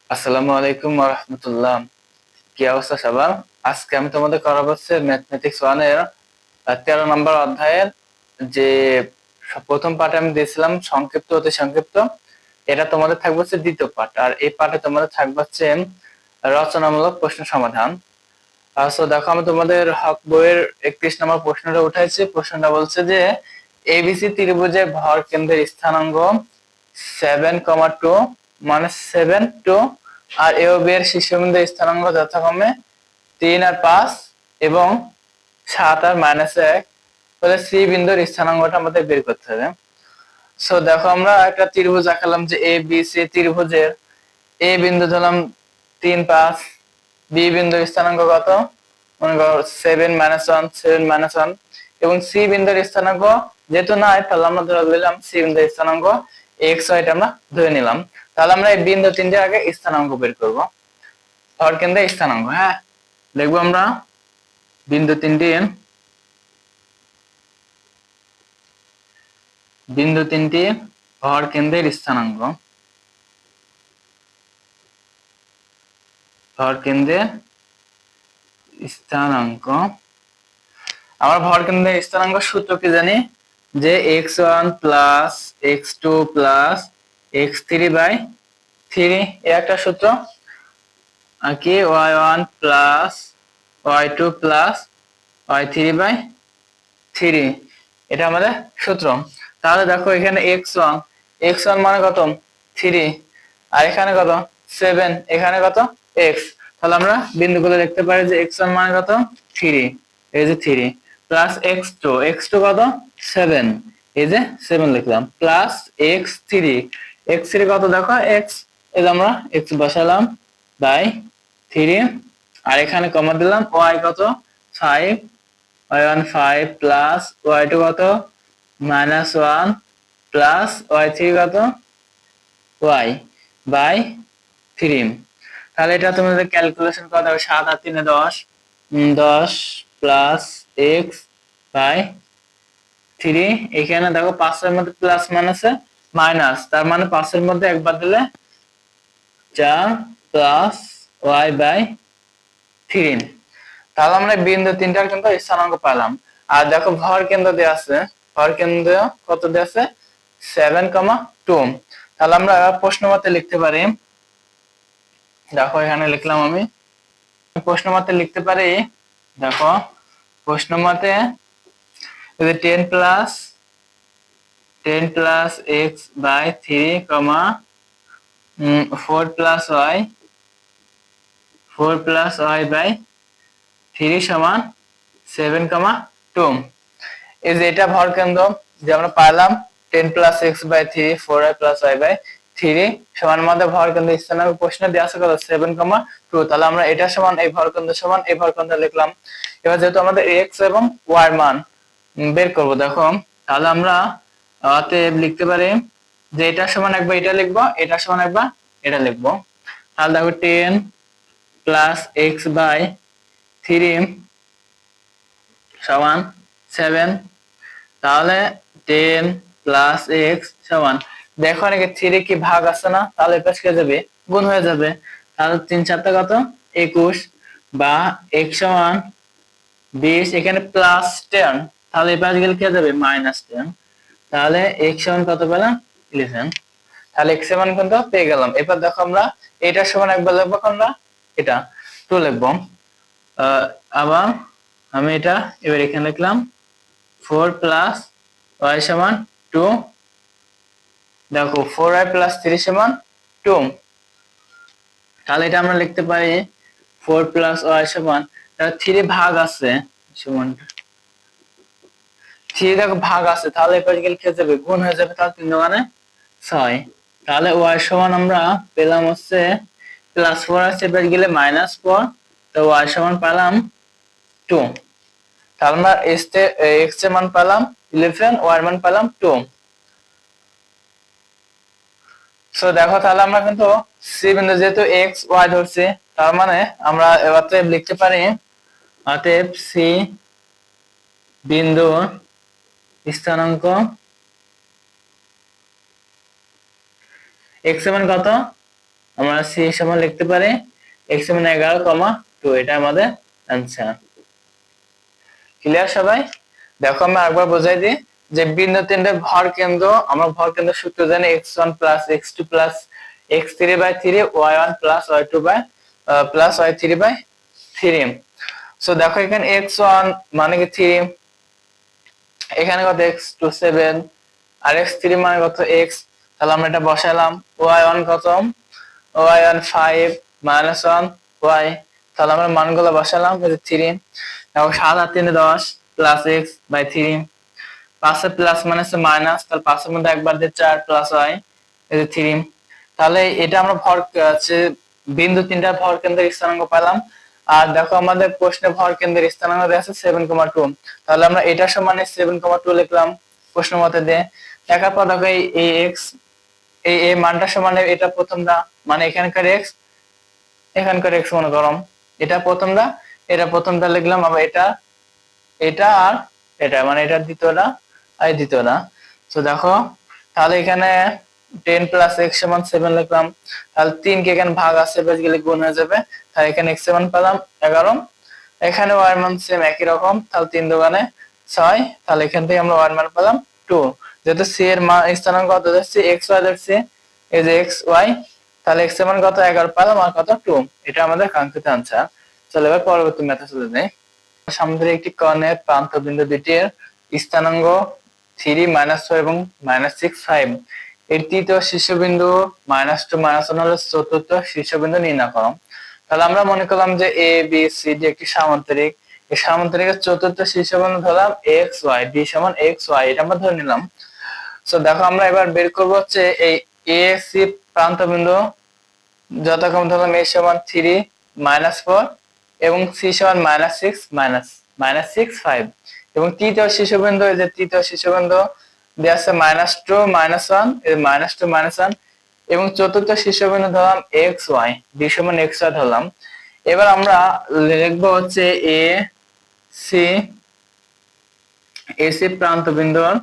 আসসালামু আলাইকুম ওয়া রাহমাতুল্লাহ। কি অবস্থা সবার? আজকে আমি তোমাদের করাবো হচ্ছে ম্যাথমেটিক্স 1 এর 13 নম্বর অধ্যায়ের যে প্রথম পার্টে আমি দিয়েছিলাম সংক্ষিপ্ত অতি সংক্ষিপ্ত। এটা তোমাদের থাকবে হচ্ছে দ্বিতীয় পার্ট, আর এই পার্টে তোমাদের থাকবে হচ্ছে রচনামূলক প্রশ্ন সমাধান। সো দেখো, আমি তোমাদের হক বইয়ের 31 নম্বর প্রশ্নটা উঠাইছি। প্রশ্নটা বলছে যে এবিসি ত্রিভুজের ভর কেন্দ্রের স্থানাঙ্ক 7,2 মানে 7 2, আর এ ও বি এর শীর্ষবিন্দুর স্থানাঙ্ক যথাক্রমে 3 আর 5 এবং 7 আর -1 হলে সি বিন্দুর স্থানাঙ্কটা আমাদের বের করতে হবে। সো দেখো, আমরা একটা ত্রিভুজ আঁকালাম যে এ বি সি ত্রিভুজের এ বিন্দু ধরলাম 3 5, বি বিন্দুর স্থানাঙ্ক কত, মনে করো 7 - 1 7 - 1, এবং সি বিন্দুর স্থানাঙ্ক যেহেতু নাই তাহলে আমরা ধরে নিলাম সি বিন্দুর স্থানাঙ্ক x y, এটা আমরা ধরে নিলাম। তাহলে আমরা এই বিন্দু তিনটির আগে স্থানাঙ্ক বের করব, ভর কেন্দ্রের স্থানাঙ্ক। হ্যাঁ, দেখবো আমরা বিন্দু তিনটির ভর কেন্দ্রের স্থানাঙ্ক, আমরা ভর কেন্দ্রের স্থানাঙ্ক সূত্র কি জানি, যে x1 plus x2 plus x3/3 এ একটা সূত্র, আর কি y1 plus y2 plus y3/3, এটা আমাদের সূত্র। তাহলে দেখো, এখানে x1 মানে কত 3, আর এখানে কত 7, এখানে কত x। তাহলে আমরা বিন্দুগুলো দেখতে পারি যে x1 মানে কত 3, এই যে 3, প্লাস x2 কত 7, এই যে 7 লিখলাম, প্লাস x3 কত দেখো x, এই যে আমরা x বসালাম বাই 3, আর এখানে কমা দিলাম y কত 5, y1 5 প্লাস y2 কত -1 প্লাস y3 কত y বাই 3। তাহলে এটা তোমাদের ক্যালকুলেশন করা হবে 7 আর 3 10, 10 প্লাস x বাই 3। এখানে দেখো 5 এর মধ্যে প্লাস মাইনাসে মাইনাস, তার মানে 5 এর মধ্যে একবার দিলে 4 প্লাস y বাই 3। তাহলে আমরা বিন্দু তিনটার কিন্তু স্থানাঙ্ক পেলাম। আর দেখো, ভর কেন্দ্র দেওয়া আছে, ভর কেন্দ্র কত দেওয়া আছে 7,2। তাহলে আমরা প্রশ্ন মতে লিখতে পারি, দেখো এখানে লিখলাম আমি প্রশ্ন মতে লিখতে পারি। দেখো প্রশ্ন মতে 10 plus x/3, 4 plus y by 3 সমান 7,2। এই যে এটা ভর কেন্দ্র যে আমরা পাইলাম 10 plus x/3, 4y plus y by 3 সমান আমাদের ভর কেন্দ্র স্থানাঙ্ক প্রশ্নে দেওয়া আছে কত 7,2। তাহলে আমরা এটা সমান এই ভর কেন্দ্র সমান এই ভর কেন্দ্র লিখলাম। এবার যেহেতু আমাদের x এবং y এর মান বের করব, দেখো তাহলে আমরা অতএব লিখতে পারি যে এটা সমান একবার এটা লিখবো, এটা সমান একবার এটা লিখবো। তাহলে দেখো 10 প্লাস x/3 সমান 7। তাহলে 10 প্লাস এক্স সমান, দেখো নাকি 3 কি ভাগ আছে না, তাহলে এই পাশে যাবে গুণ হয়ে যাবে। তাহলে 3 7 কত 21, বা x সমান 20, এখানে প্লাস 10, তাহলে এই পাশে গেলে কি যাবে -10। তাহলে x সমান কত পেলাম 11। তাহলে x সমান কত পেয়ে গেলাম। এবার দেখো, আমরা এটা সমান একবার লিখবো, আমরা এটা 2 লিখবো। আবার আমি এটা এবার এখানে লিখলাম 4 প্লাস y সমান 2, দেখো 4y প্লাস 3 সমান 2। তাহলে এটা আমরা লিখতে পারি 4 প্লাস y সমান, 3 ভাগ আছে সমান 3, দেখো ভাগ আছে, তাহলে এবার গেলে কি যাবে গুণ হয়ে যাবে, তাহলে 3 মানে 6। তাহলে y সমান আমরা পেলাম হচ্ছে প্লাস 4 আছে, এবার গেলে -4, তো y সমান পেলাম 2। তাহলে আমরা x এর মান পেলাম 11, y এর মান পেলাম 2। সো দেখো, তাহলে আমরা কিন্তু সি বিন্দু যেহেতু এক্স ওয়াই ধরছি, তার মানে আমরা এবার লিখতে পারি অতএব সি বিন্দুর স্থানাঙ্ক এক্স এর মান কত আমরা সি সমান লিখতে পারি x সমান 11,2। এটা আমাদের आंसर। ক্লিয়ার সবাই? দেখো আমি আরেকবার বোঝাই দিই যে বিন্দু তিনটে ভর কেন্দ্র, আমরা ভর কেন্দ্র সূত্র জানি x1 x2 x3/3 y1 y2 y3/3। So দেখো এখানে x1 মানে কি 3, এখানে কত x2 7 আর x3 মানে কত x। তাহলে আমরা এটা বসালাম। y1 কত, y1 5 -1 y। তাহলে আমরা মানগুলো বসালাম, এই যে 3। দেখো 7 আর 3 10 প্লাস x/3। 5 এর প্লাস মানে হচ্ছে মাইনাস, তাহলে 5 এর মধ্যে একবার দিয়ে 4 প্লাস y, এই যে 3। তাহলে এটা আমরা ভর আছে বিন্দু তিনটা ভর কেন্দ্রের স্থানাঙ্ক পেলাম। আর দেখো আমাদের প্রশ্নে ভর কেন্দ্রের স্থানাঙ্ক দেওয়া আছে 7,2। তাহলে আমরা এটা সমান 7,2 লিখলাম প্রশ্ন মতে দিয়ে। দেখার পর দেখো এই x, এই মানটা সমান এটা প্রথমটা, মানে এখানকার x এখানকার x মনে করো, এটা প্রথমটা এটা প্রথমটা লিখলাম। আবার এটা এটা আর এটা, মানে এটা দ্বিতীয়টা আর দ্বিতীয়টা। তো দেখো তাহলে এখানে 10 + x সমান 7 লিখলাম। তাহলে 3 কে এখানে ভাগ আছে বেশ গেলে গুণ হয়ে যাবে। তাহলে এখানে x সমান পেলাম 11। এখানে y এর মান সেম একই রকম, তাহলে 3 দুগুণে 6। তাহলে এখান থেকে আমরা y এর মান পেলাম 2। যেহেতু c এর মান স্থানাঙ্ক কত ধরছি x y ধরছি, এই যে x y, তাহলে x এর মান কত 11 পেলাম আর কত 2। এটা আমাদের কাঙ্ক্ষিত आंसर। চলো এবার পরবর্তী ম্যাথে চলে যাই। সামুদ্রিক একটি কর্ণের প্রান্ত বিন্দু দুটির স্থানাঙ্ক 3 -4 এবং -6 5 এর তৃতীয় শীর্ষবিন্দু -2 -1 হলে চতুর্থ শীর্ষবিন্দু নির্ণয় করো। তাহলে আমরা মনে করলাম যে a b c d একটি সামান্তরিক, এই সামান্তরিকের চতুর্থ শীর্ষবিন্দু ধরলাম x y, d সমান x y, এটা আমরা ধরে নিলাম। সো দেখো আমরা এবার বের করব হচ্ছে এই a c প্রান্ত বিন্দু যথাক্রমে ধরলাম a সমান 3 -4 এবং c সমান -6 -6 5 এবং তৃতীয় শীর্ষবিন্দু, এই যে তৃতীয় শীর্ষবিন্দু দেয়া আছে -2 -1, এই -2 -1 এবং চতুর্থ শীর্ষবিন্দু ধরলাম x y, d সমান x y ধরলাম। এবার আমরা লিখব হচ্ছে ac প্রান্তবিন্দুর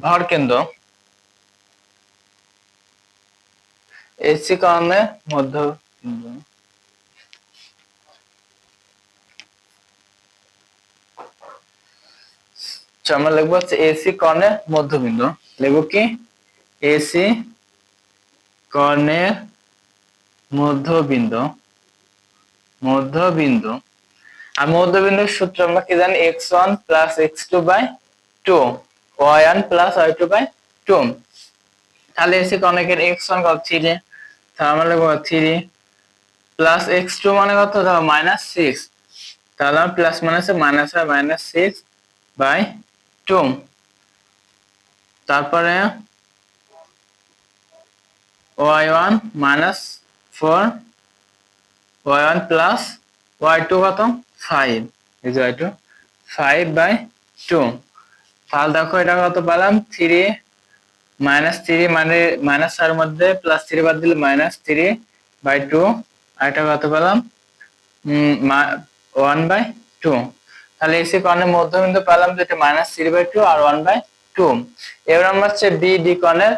ভর কেন্দ্র এসি কর্ণের মধ্যবিন্দু। আমরা লিখবো হচ্ছে এসি কর্ণের মধ্যবিন্দু। লিখবো কি এসি কর্ণের মধ্যবিন্দু। আর মধ্যবিন্দুর সূত্র আমরা কি জানি x1 + x2/2 y1 + y2/2। তাহলে এসি কর্ণের x1 কত 3, তাহলে আমরা লিখবো 3 প্লাস x2 মানে কত ধরো -6, তাহলে প্লাস মানে আছে -6/2। তারপরে y1 -4 y1 প্লাস y2 কত 5, এই যে y2 5/2। তাহলে দেখো এটা কত পেলাম 3 -3 মানে -4 মধ্যে +3 বাদ দিলে -3/2 আর এটা কত পেলাম 1/2। তাহলে এসি কর্ণের মধ্যবিন্দু পেলাম যেটা -3/2 আর 1/2। এবার আমরা হচ্ছে BD কর্ণের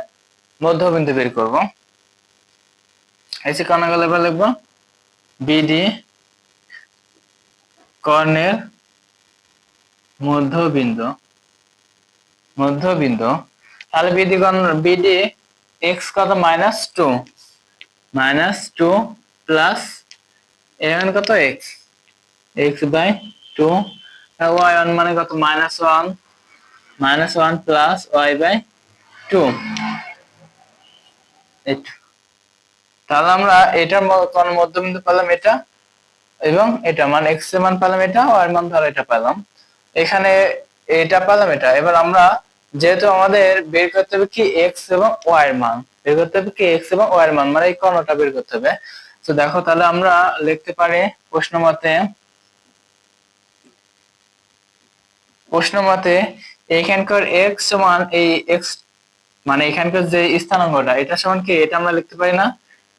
মধ্যবিন্দু বের করব। এসি কর্ণের গেলে এবার লিখবো BD কর্ণের মধ্যবিন্দু। তাহলে BD x কত -2 প্লাস এখানে কত x/2 আর y1 মানে কত -1 প্লাস y/2। তাহলে আমরা এটার মধ্যবিন্দু পেলাম এটা এবং এটা, মানে x এর মান পেলাম এটা, y এর মান ধরো এটা পেলাম, এখানে এটা পেলাম এটা। এবার আমরা যেহেতু আমাদের বের করতে হবে কি x এবং y এর মান, মানে এই কর্ণটা বের করতে হবে। তো দেখো তাহলে আমরা লিখতে পারি প্রশ্ন মতে এখানকার x সমান এই x, মানে এখানকার যে স্থানাঙ্কটা এটা সমান কি, এটা আমরা লিখতে পারি না।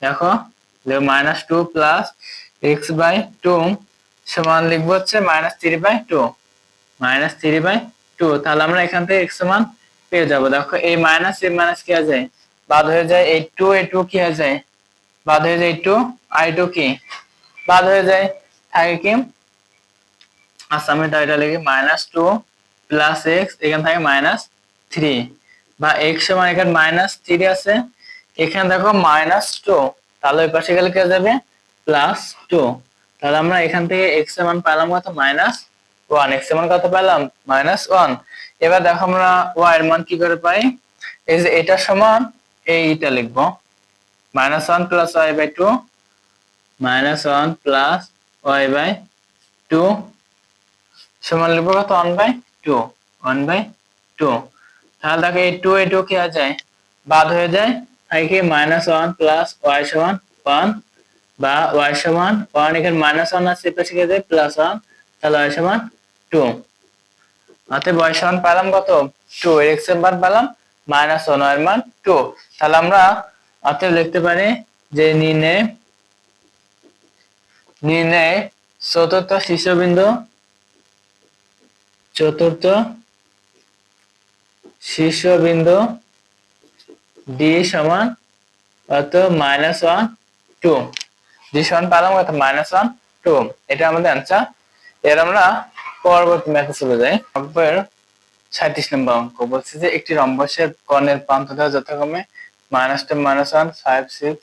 দেখো -2 প্লাস x/2 সমান লিখবো হচ্ছে -3/2 2, তাহলে আমরা এখান থেকে x সমান পেয়ে যাব। দেখো এই মাইনাস কি হয়ে যায়, বাদ হয়ে যায়, এই 2 কি হয়ে যায়, বাদ হয়ে যায়, 2 আর 2 কি বাদ হয়ে যায়, থাকে কি, আচ্ছা আমি এটা লিখি -2 প্লাস এক্স, এখান থেকে -3, বা এক্স সমান এখানে -3 আছে, এখানে দেখো -2, তাহলে ওই পাশে গেলে কি হয়ে যাবে +2। তাহলে আমরা এখান থেকে এক্স এর মান পেলাম কত, -1, এক্স এর মান কত পেলাম, -1। এবার দেখো আমরা ওয়াই এর মান কি করে পাই, এই যে এটা সমান এইটা লিখবো, -1 plus y by 2, -1 plus y by 2 সমান লিখবো কত, 1/2, 1/2। তাহলে দেখো এই 2 কি হয়ে যায়, বাদ হয়ে যায়, তাই কি -1 প্লাস ওয়াই সমান 1, বা ওয়াই সমান 1, এখানে -1 আছে পাশে গিয়ে যায় +1, তাহলে ওয়াই সমান 2। অতএব ওয়াই সমান পেলাম কত, 2, এর x এর মান পেলাম -1, ওয়াই এর মান 2। তাহলে আমরা অতএব লিখতে পারি যে নির্ণয় চতুর্থ শীর্ষবিন্দু ডি সমান কত, -1, 2, ডি সমান পেলাম কত, -1, 2, এটা আমাদের অ্যান্সার। এর আমরা পরবর্তী ম্যাথে চলে যাই। 37 নম্বর অঙ্ক বলছে যে একটি রম্বসের কর্ণের প্রান্ত দ্বারা যথাক্রমে -2, -1, 5, 6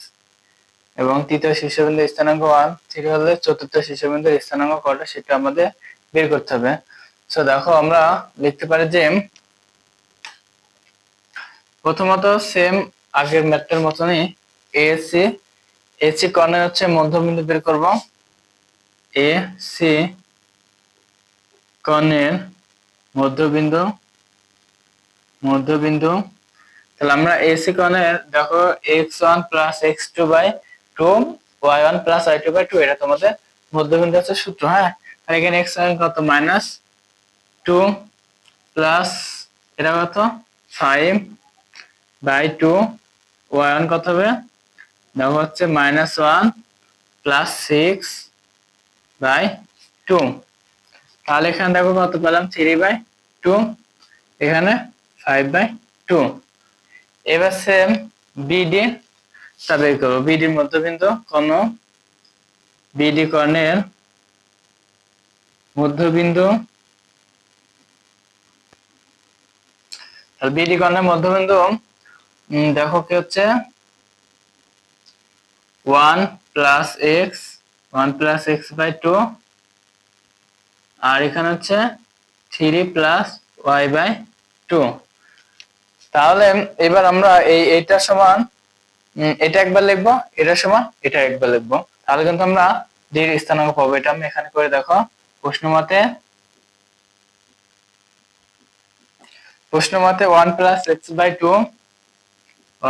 এবং তৃতীয় শীর্ষবিন্দুর স্থানাঙ্ক 1, 3 হলে চতুর্থ শীর্ষবিন্দুর স্থানাঙ্ক কত সেটা আমাদের বের করতে হবে। সো দেখো আমরা লিখতে পারি যে প্রথমত সেম আগের ম্যাথটার মতনই এসি কর্ণের হচ্ছে মধ্যবিন্দু বের করব, এসি কর্ণের মধ্যবিন্দু। তাহলে আমরা এসি কর্ণের দেখো x1 plus x2 by 2, y1 plus y2 by 2, এটা তোমাদের মধ্যবিন্দু হচ্ছে সূত্র। হ্যাঁ, আর এখানে x1 কত, -2 প্লাস এটা কত 5 বাই 2, y1 কত হবে, দেখো হচ্ছে -1 প্লাস 6 বাই 2, তাহলে এখানে দেখো কত পেলাম, 3/2, এখানে 5/2। এবার সেম বিডি তা বের করবো, বিডির মধ্যবিন্দু কোন, বিডি কর্ণের মধ্যবিন্দু, তাহলে বিডি কর্ণের মধ্যবিন্দু দেখো কি হচ্ছে 1 প্লাস x বাই 2, আর এখানে হচ্ছে 3 প্লাস ওয়াই বাই 2। তাহলে এবার আমরা এইটা সমান এটা একবার লিখবো, এটা সমান এটা একবার লিখবো, তাহলে কিন্তু আমরা ডি এর স্থানাঙ্ক পাবো। এটা আমি এখানে করে দেখো, প্রশ্ন মতে 1 plus x by 2,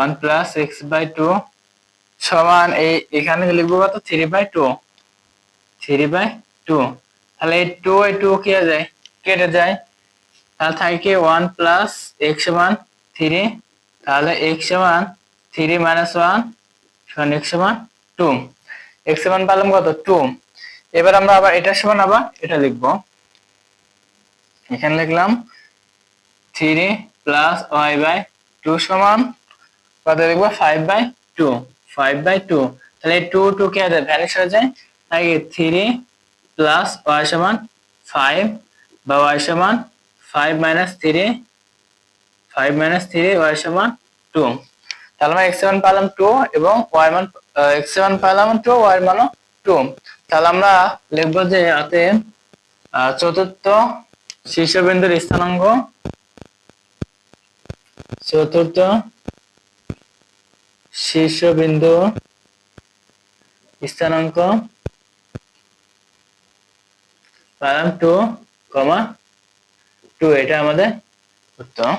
1 plus x by 2 সমান এখানে লিখবো কত, 3/2, তাহলে এই 2 কি হয়ে যায়, কেটে যায়, তাহলে থাকে 1 প্লাস x সমান 3, তাহলে x সমান 3 মাইনাস 1 সমান x সমান 2, x সমান পেলাম কত, 2। এবার আমরা আবার এটা সমান আবার এটা লিখবো, এখানে লিখলাম 3 প্লাস y বাই 2 সমান কত লিখবো, 5/2, তাহলে 2 কি হয়ে যায়, ভ্যানিশ হয়ে যায়, তাই 3 প্লাস y সমান 5, বা y সমান 5 মাইনাস 3, y সমান 2। তাহলে আমরা x মান পেলাম 2 এবং y মান x মান পেলাম 2, y এর মানও 2। তাহলে আমরা লিখবো যে অতএব চতুর্থ শীর্ষবিন্দুর স্থানাঙ্ক, চতুর্থ শীর্ষবিন্দু স্থানাঙ্ক পেলাম 2,2, এটা আমাদের উত্তর।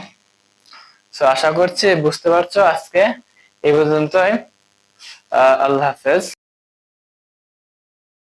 সো আশা করছি বুঝতে পারছো। আজকে এই পর্যন্তই, আল্লাহ হাফেজ।